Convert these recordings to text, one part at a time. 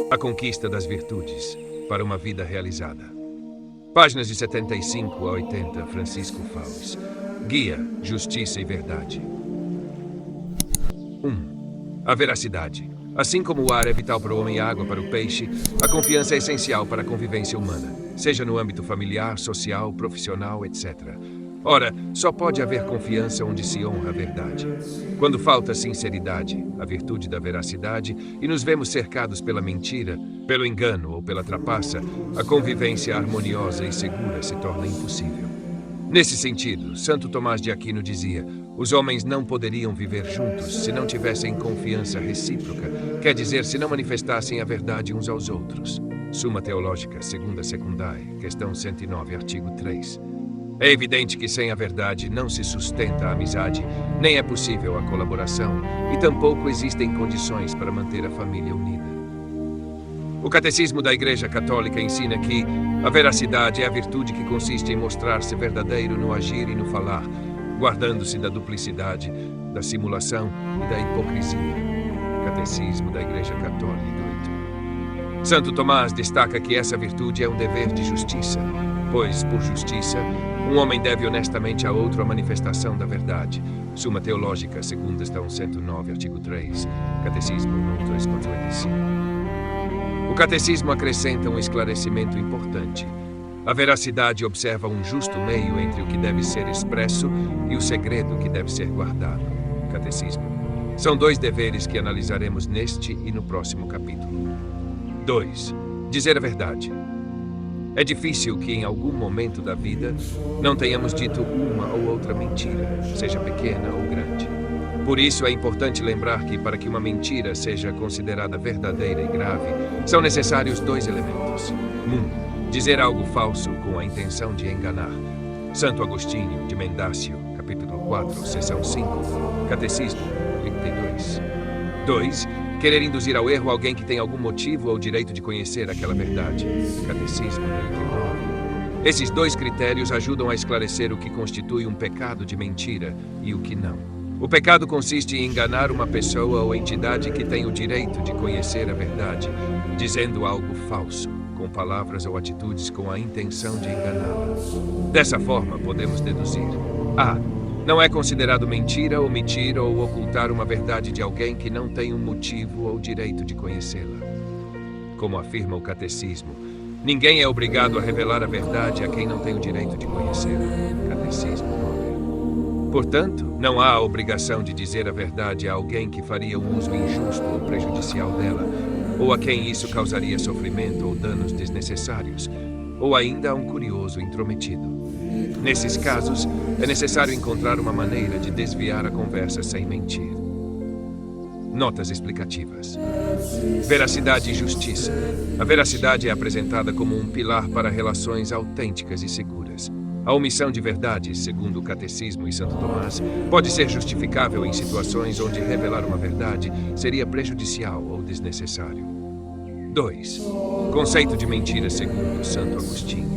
A conquista das virtudes para uma vida realizada. Páginas de 75 a 80, Francisco Faules. Guia, Justiça e Verdade. 1. A veracidade. Assim como o ar é vital para o homem e a água para o peixe, a confiança é essencial para a convivência humana, seja no âmbito familiar, social, profissional, etc. Ora, só pode haver confiança onde se honra a verdade. Quando falta sinceridade, a virtude da veracidade, e nos vemos cercados pela mentira, pelo engano ou pela trapaça, a convivência harmoniosa e segura se torna impossível. Nesse sentido, Santo Tomás de Aquino dizia: os homens não poderiam viver juntos se não tivessem confiança recíproca, quer dizer, se não manifestassem a verdade uns aos outros. Suma Teológica, segunda secundae, questão 109, artigo 3. É evidente que sem a verdade não se sustenta a amizade, nem é possível a colaboração, e tampouco existem condições para manter a família unida. O Catecismo da Igreja Católica ensina que a veracidade é a virtude que consiste em mostrar-se verdadeiro no agir e no falar, guardando-se da duplicidade, da simulação e da hipocrisia. Catecismo da Igreja Católica 8. Santo Tomás destaca que essa virtude é um dever de justiça, pois, por justiça, um homem deve honestamente a outro a manifestação da verdade. Suma Teológica, segunda questão 109, artigo 3, Catecismo 245. O Catecismo acrescenta um esclarecimento importante. A veracidade observa um justo meio entre o que deve ser expresso e o segredo que deve ser guardado. Catecismo. São dois deveres que analisaremos neste e no próximo capítulo. 2. Dizer a verdade. É difícil que em algum momento da vida não tenhamos dito uma ou outra mentira, seja pequena ou grande. Por isso é importante lembrar que, para que uma mentira seja considerada verdadeira e grave, são necessários dois elementos. 1. Dizer algo falso com a intenção de enganar. Santo Agostinho, de Mendácio, capítulo 4, seção 5, Catecismo 32. 2. Querer induzir ao erro alguém que tem algum motivo ou direito de conhecer aquela verdade. Catecismo 39. Esses dois critérios ajudam a esclarecer o que constitui um pecado de mentira e o que não. O pecado consiste em enganar uma pessoa ou entidade que tem o direito de conhecer a verdade, dizendo algo falso, com palavras ou atitudes com a intenção de enganá-la. Dessa forma, podemos deduzir: A. Não é considerado mentira omitir ou ocultar uma verdade de alguém que não tem um motivo ou direito de conhecê-la. Como afirma o Catecismo, ninguém é obrigado a revelar a verdade a quem não tem o direito de conhecê-la. Catecismo 9. Portanto, não há a obrigação de dizer a verdade a alguém que faria um uso injusto ou prejudicial dela, ou a quem isso causaria sofrimento ou danos desnecessários, ou ainda a um curioso intrometido. Nesses casos, é necessário encontrar uma maneira de desviar a conversa sem mentir. Notas explicativas. Veracidade e justiça. A veracidade é apresentada como um pilar para relações autênticas e seguras. A omissão de verdade, segundo o Catecismo e Santo Tomás, pode ser justificável em situações onde revelar uma verdade seria prejudicial ou desnecessário. 2. Conceito de mentira segundo Santo Agostinho.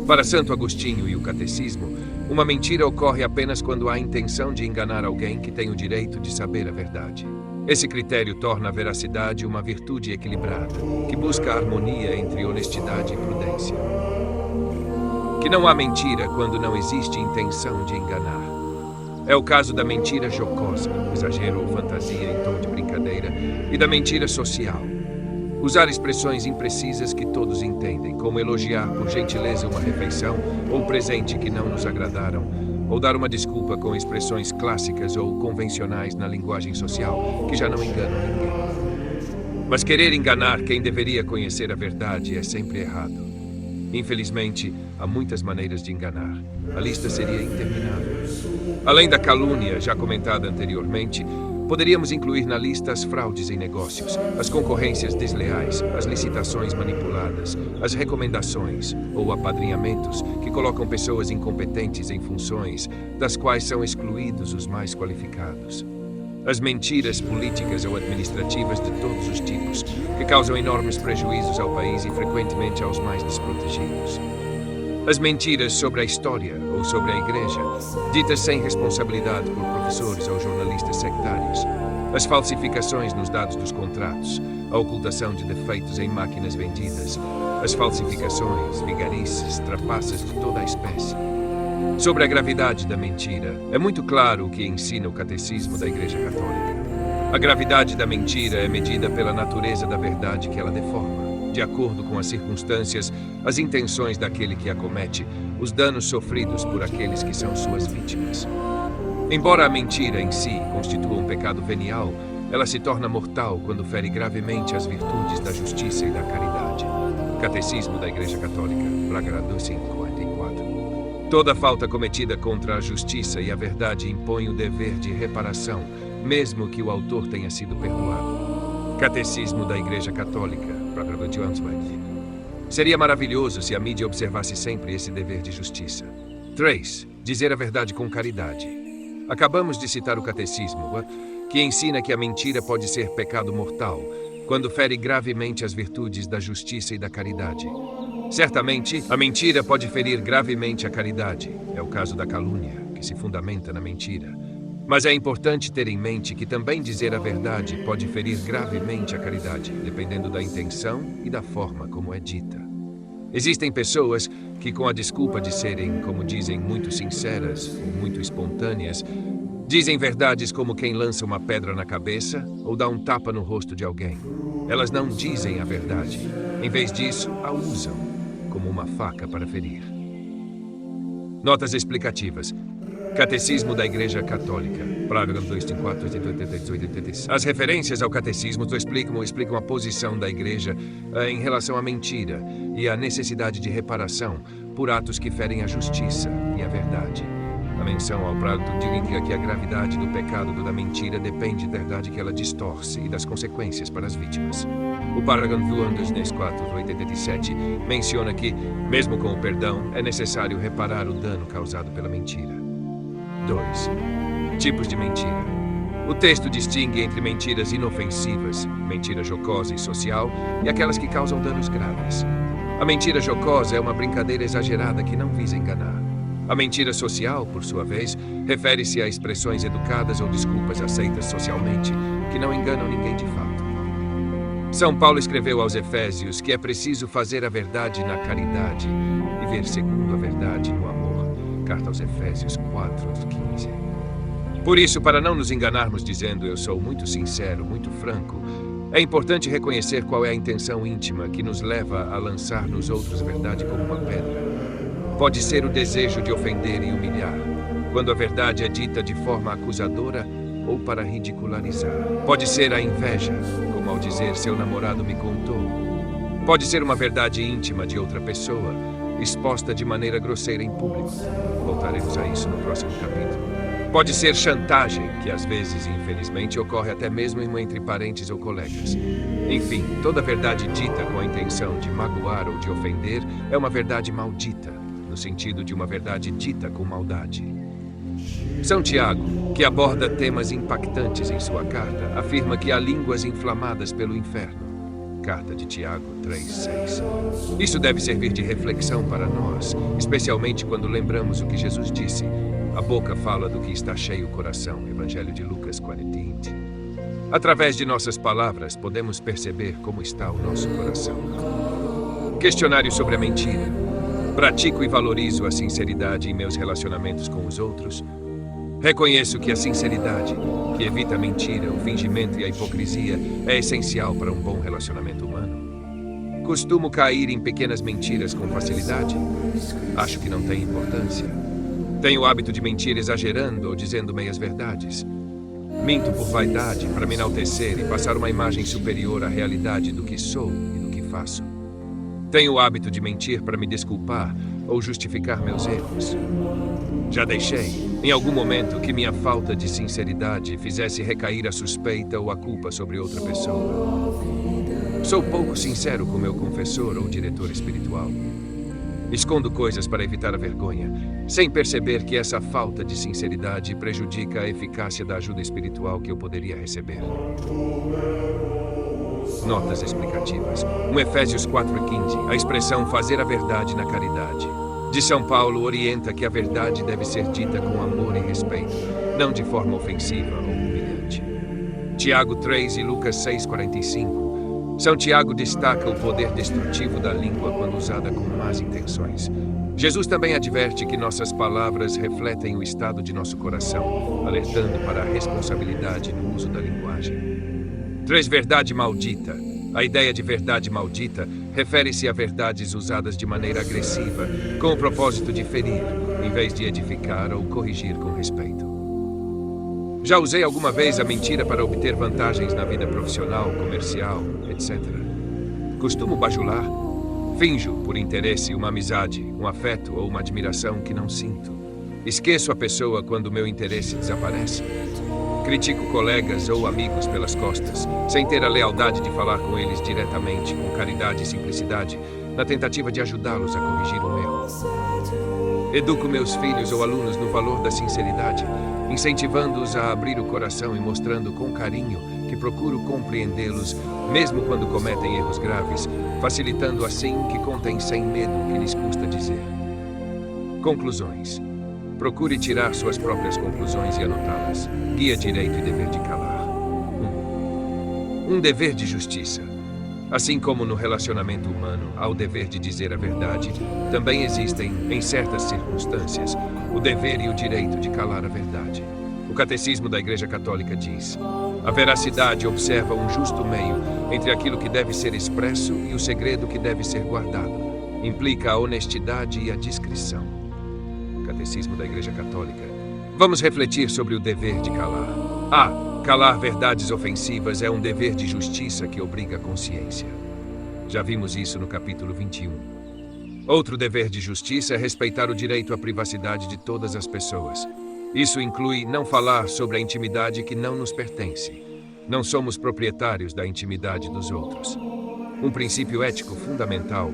Para Santo Agostinho e o Catecismo, uma mentira ocorre apenas quando há a intenção de enganar alguém que tem o direito de saber a verdade. Esse critério torna a veracidade uma virtude equilibrada, que busca a harmonia entre honestidade e prudência. Que não há mentira quando não existe intenção de enganar. É o caso da mentira jocosa, exagero ou fantasia em tom de brincadeira, e da mentira social. Usar expressões imprecisas que todos entendem, como elogiar por gentileza uma refeição ou presente que não nos agradaram, ou dar uma desculpa com expressões clássicas ou convencionais na linguagem social que já não enganam ninguém. Mas querer enganar quem deveria conhecer a verdade é sempre errado. Infelizmente, há muitas maneiras de enganar. A lista seria interminável. Além da calúnia, já comentada anteriormente, poderíamos incluir na lista as fraudes em negócios, as concorrências desleais, as licitações manipuladas, as recomendações ou apadrinhamentos que colocam pessoas incompetentes em funções das quais são excluídos os mais qualificados. As mentiras políticas ou administrativas de todos os tipos, que causam enormes prejuízos ao país e frequentemente aos mais desprotegidos. As mentiras sobre a história ou sobre a igreja, ditas sem responsabilidade por professores ou jornalistas sectários. As falsificações nos dados dos contratos, a ocultação de defeitos em máquinas vendidas, as falsificações, vigarices, trapaças de toda a espécie. Sobre a gravidade da mentira, é muito claro o que ensina o Catecismo da Igreja Católica. A gravidade da mentira é medida pela natureza da verdade que ela deforma, de acordo com as circunstâncias, as intenções daquele que a comete, os danos sofridos por aqueles que são suas vítimas. Embora a mentira em si constitua um pecado venial, ela se torna mortal quando fere gravemente as virtudes da justiça e da caridade. Catecismo da Igreja Católica, Praga 244. Toda falta cometida contra a justiça e a verdade impõe o dever de reparação, mesmo que o autor tenha sido perdoado. Catecismo da Igreja Católica, Praga 220. Seria maravilhoso se a mídia observasse sempre esse dever de justiça. 3. Dizer a verdade com caridade. Acabamos de citar o Catecismo, que ensina que a mentira pode ser pecado mortal, quando fere gravemente as virtudes da justiça e da caridade. Certamente, a mentira pode ferir gravemente a caridade. É o caso da calúnia, que se fundamenta na mentira. Mas é importante ter em mente que também dizer a verdade pode ferir gravemente a caridade, dependendo da intenção e da forma como é dita. Existem pessoas que, com a desculpa de serem, como dizem, muito sinceras ou muito espontâneas, dizem verdades como quem lança uma pedra na cabeça ou dá um tapa no rosto de alguém. Elas não dizem a verdade. Em vez disso, a usam como uma faca para ferir. Notas explicativas. Catecismo da Igreja Católica, Praga 254, 88, 86. As referências ao Catecismo explicam a posição da Igreja em relação à mentira e à necessidade de reparação por atos que ferem a justiça e a verdade. A menção ao prato indica que a gravidade do pecado da mentira depende da verdade que ela distorce e das consequências para as vítimas. O parágrafo 2, menciona que, mesmo com o perdão, é necessário reparar o dano causado pela mentira. 2. Tipos de mentira. O texto distingue entre mentiras inofensivas, mentira jocosa e social, e aquelas que causam danos graves. A mentira jocosa é uma brincadeira exagerada que não visa enganar. A mentira social, por sua vez, refere-se a expressões educadas ou desculpas aceitas socialmente, que não enganam ninguém de fato. São Paulo escreveu aos Efésios que é preciso fazer a verdade na caridade e ver segundo a verdade no amor. Carta aos Efésios 4:15. Por isso, para não nos enganarmos dizendo eu sou muito sincero, muito franco, é importante reconhecer qual é a intenção íntima que nos leva a lançar nos outros a verdade como uma pedra. Pode ser o desejo de ofender e humilhar, quando a verdade é dita de forma acusadora ou para ridicularizar. Pode ser a inveja, como ao dizer seu namorado me contou. Pode ser uma verdade íntima de outra pessoa, exposta de maneira grosseira em público. Voltaremos a isso no próximo capítulo. Pode ser chantagem, que às vezes, infelizmente, ocorre até mesmo entre parentes ou colegas. Enfim, toda verdade dita com a intenção de magoar ou de ofender é uma verdade maldita, no sentido de uma verdade dita com maldade. São Tiago, que aborda temas impactantes em sua carta, afirma que há línguas inflamadas pelo inferno. Carta de Tiago 3:6. Isso deve servir de reflexão para nós, especialmente quando lembramos o que Jesus disse. A boca fala do que está cheio o coração. Evangelho de Lucas 4:20. Através de nossas palavras, podemos perceber como está o nosso coração. Questionário sobre a mentira. Pratico e valorizo a sinceridade em meus relacionamentos com os outros. Reconheço que a sinceridade, que evita a mentira, o fingimento e a hipocrisia, é essencial para um bom relacionamento humano. Costumo cair em pequenas mentiras com facilidade? Acho que não tem importância. Tenho o hábito de mentir exagerando ou dizendo meias-verdades. Minto por vaidade, para me enaltecer e passar uma imagem superior à realidade do que sou e do que faço. Tenho o hábito de mentir para me desculpar ou justificar meus erros. Já deixei, em algum momento, que minha falta de sinceridade fizesse recair a suspeita ou a culpa sobre outra pessoa. Sou pouco sincero com meu confessor ou diretor espiritual. Escondo coisas para evitar a vergonha, sem perceber que essa falta de sinceridade prejudica a eficácia da ajuda espiritual que eu poderia receber. Notas explicativas. Efésios 4:15. A expressão fazer a verdade na caridade. De São Paulo orienta que a verdade deve ser dita com amor e respeito, não de forma ofensiva ou humilhante. Tiago 3 e Lucas 6:45 São Tiago destaca o poder destrutivo da língua quando usada com más intenções. Jesus também adverte que nossas palavras refletem o estado de nosso coração, alertando para a responsabilidade no uso da linguagem. 3. Verdade maldita. A ideia de verdade maldita refere-se a verdades usadas de maneira agressiva, com o propósito de ferir, em vez de edificar ou corrigir com respeito. Já usei alguma vez a mentira para obter vantagens na vida profissional, comercial, etc. Costumo bajular. Finjo, por interesse, uma amizade, um afeto ou uma admiração que não sinto. Esqueço a pessoa quando meu interesse desaparece. Critico colegas ou amigos pelas costas, sem ter a lealdade de falar com eles diretamente, com caridade e simplicidade, na tentativa de ajudá-los a corrigir um erro. Educo meus filhos ou alunos no valor da sinceridade, incentivando-os a abrir o coração e mostrando com carinho que procuro compreendê-los, mesmo quando cometem erros graves, facilitando assim que contem sem medo o que lhes custa dizer. Conclusões. Procure tirar suas próprias conclusões e anotá-las. Guia direito e dever de calar. 1. Um dever de justiça. Assim como no relacionamento humano há o dever de dizer a verdade, também existem, em certas circunstâncias, o dever e o direito de calar a verdade. O Catecismo da Igreja Católica diz: a veracidade observa um justo meio entre aquilo que deve ser expresso e o segredo que deve ser guardado. Implica a honestidade e a discrição. Catecismo da Igreja Católica. Vamos refletir sobre o dever de calar. A. Calar verdades ofensivas é um dever de justiça que obriga a consciência. Já vimos isso no capítulo 21. Outro dever de justiça é respeitar o direito à privacidade de todas as pessoas. Isso inclui não falar sobre a intimidade que não nos pertence. Não somos proprietários da intimidade dos outros. Um princípio ético fundamental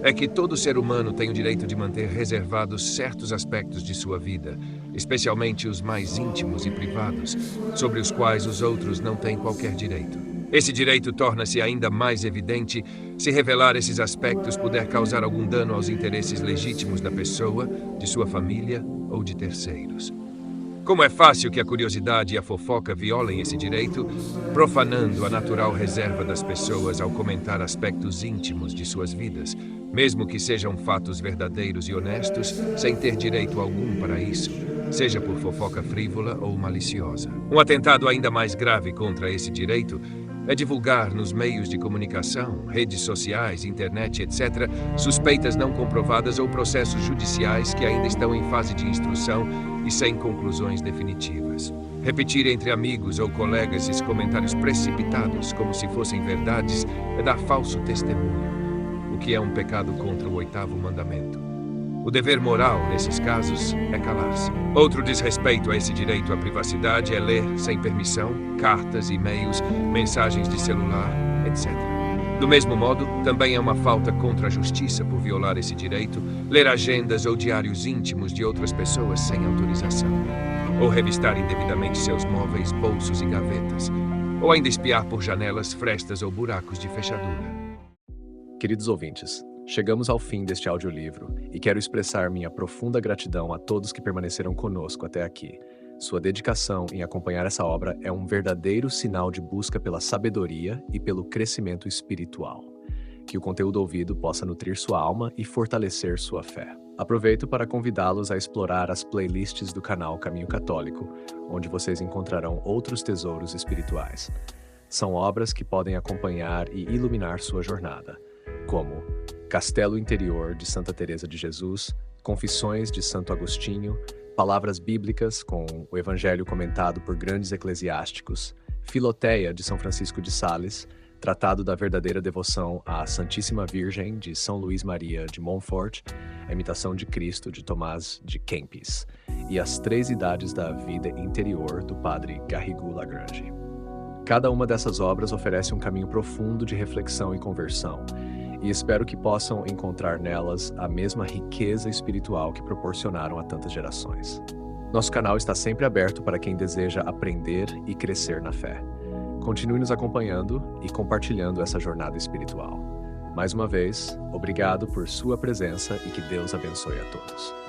é que todo ser humano tem o direito de manter reservados certos aspectos de sua vida, especialmente os mais íntimos e privados, sobre os quais os outros não têm qualquer direito. Esse direito torna-se ainda mais evidente se revelar esses aspectos puder causar algum dano aos interesses legítimos da pessoa, de sua família ou de terceiros. Como é fácil que a curiosidade e a fofoca violem esse direito, profanando a natural reserva das pessoas ao comentar aspectos íntimos de suas vidas, mesmo que sejam fatos verdadeiros e honestos, sem ter direito algum para isso, seja por fofoca frívola ou maliciosa. Um atentado ainda mais grave contra esse direito é divulgar nos meios de comunicação, redes sociais, internet, etc., suspeitas não comprovadas ou processos judiciais que ainda estão em fase de instrução e sem conclusões definitivas. Repetir entre amigos ou colegas esses comentários precipitados como se fossem verdades é dar falso testemunho, o que é um pecado contra o 8º mandamento. O dever moral, nesses casos, é calar-se. Outro desrespeito a esse direito à privacidade é ler, sem permissão, cartas, e-mails, mensagens de celular, etc. Do mesmo modo, também é uma falta contra a justiça por violar esse direito, ler agendas ou diários íntimos de outras pessoas sem autorização, ou revistar indevidamente seus móveis, bolsos e gavetas, ou ainda espiar por janelas, frestas ou buracos de fechadura. Queridos ouvintes, chegamos ao fim deste audiolivro e quero expressar minha profunda gratidão a todos que permaneceram conosco até aqui. Sua dedicação em acompanhar essa obra é um verdadeiro sinal de busca pela sabedoria e pelo crescimento espiritual. Que o conteúdo ouvido possa nutrir sua alma e fortalecer sua fé. Aproveito para convidá-los a explorar as playlists do canal Caminho Católico, onde vocês encontrarão outros tesouros espirituais. São obras que podem acompanhar e iluminar sua jornada, como Castelo Interior de Santa Teresa de Jesus, Confissões de Santo Agostinho, Palavras Bíblicas com o Evangelho comentado por grandes eclesiásticos, Filoteia de São Francisco de Sales, Tratado da Verdadeira Devoção à Santíssima Virgem de São Luís Maria de Montfort, A Imitação de Cristo de Tomás de Kempis e As Três Idades da Vida Interior do Padre Garrigou Lagrange. Cada uma dessas obras oferece um caminho profundo de reflexão e conversão, e espero que possam encontrar nelas a mesma riqueza espiritual que proporcionaram a tantas gerações. Nosso canal está sempre aberto para quem deseja aprender e crescer na fé. Continue nos acompanhando e compartilhando essa jornada espiritual. Mais uma vez, obrigado por sua presença e que Deus abençoe a todos.